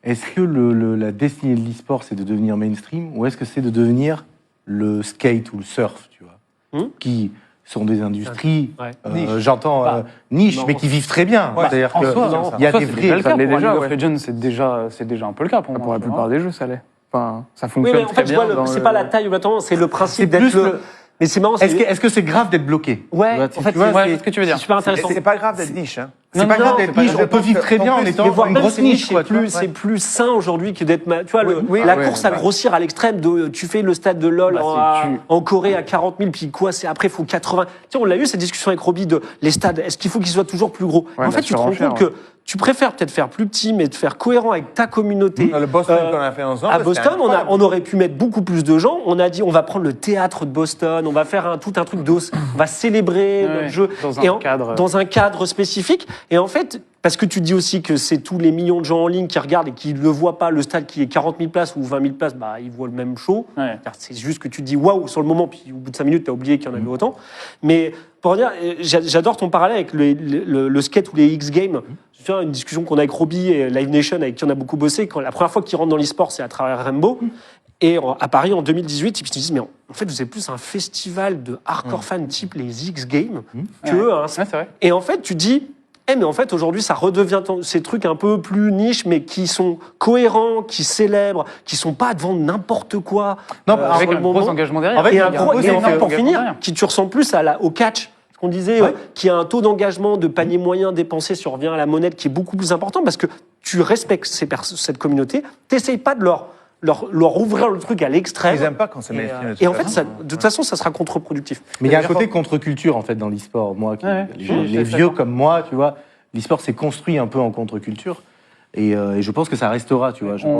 est-ce que la destinée de l'e-sport, c'est de devenir mainstream ou est-ce que c'est de devenir le skate ou le surf, tu vois, qui sont des industries, j'entends niche, mais qui vivent très bien. C'est-à-dire qu'il y a des vrais... Ça l'est déjà, League of Legends, c'est déjà un peu le cas pour moi. Pour la plupart des jeux, ça l'est. Enfin, ça fonctionne Oui, mais en fait, très bien. c'est pas la taille obligatoirement, c'est le principe d'être plus le... Mais c'est marrant. Est-ce que c'est grave d'être bloqué? Ouais, en fait, c'est ce que tu veux dire. C'est super intéressant. C'est pas grave d'être niche. Hein. C'est pas grave d'être niche, on peut vivre très bien en étant une grosse niche. C'est plus sain aujourd'hui que d'être... Tu vois, la course à grossir à l'extrême, tu fais le stade de LoL en Corée à 40 000, puis quoi, après, il faut 80... Tiens, on l'a eu, cette discussion avec Roby de les stades, est-ce qu'il faut qu'ils soient toujours plus gros? En fait, tu te rends compte que tu préfères peut-être faire plus petit, mais de faire cohérent avec ta communauté. Le Boston qu'on a fait ensemble. À Boston, on aurait pu mettre beaucoup plus de gens. On a dit, on va prendre le théâtre de Boston, on va faire tout un truc on va célébrer notre jeu dans un cadre spécifique. Et en fait, parce que tu dis aussi que c'est tous les millions de gens en ligne qui regardent et qui ne voient pas le stade qui est 40 000 places ou 20 000 places, bah, ils voient le même show. Ouais. C'est juste que tu te dis waouh sur le moment, puis au bout de 5 minutes, tu as oublié qu'il y en avait autant. Mais pour dire, j'adore ton parallèle avec le skate ou les X-Games. C'est une discussion qu'on a avec Roby et Live Nation, avec qui on a beaucoup bossé. Quand la première fois qu'ils rentrent dans l'e-sport, c'est à travers Rainbow. Et à Paris en 2018, ils se disent, mais en fait, vous êtes plus un festival de hardcore fans type les X-Games que c'est vrai. Et en fait, tu dis, mais en fait, aujourd'hui, ça redevient ces trucs un peu plus niches, mais qui sont cohérents, qui célèbrent, qui sont pas devant n'importe quoi. Non, avec un gros engagement derrière. En fait, et pour finir, qui tu ressens plus au catch. On disait qu'il y a un taux d'engagement de panier moyen dépensé sur revient à la monnaie qui est beaucoup plus important parce que tu respectes cette communauté, t'essayes pas de leur ouvrir le truc à l'extrême. Ils n'aiment pas quand c'est mainstream. Et en fait, de toute façon, ça sera contre-productif. Mais il y a un côté contre-culture en fait dans l'e-sport. Moi, les vieux comme moi, tu vois, l'e-sport s'est construit un peu en contre-culture et je pense que ça restera, tu vois.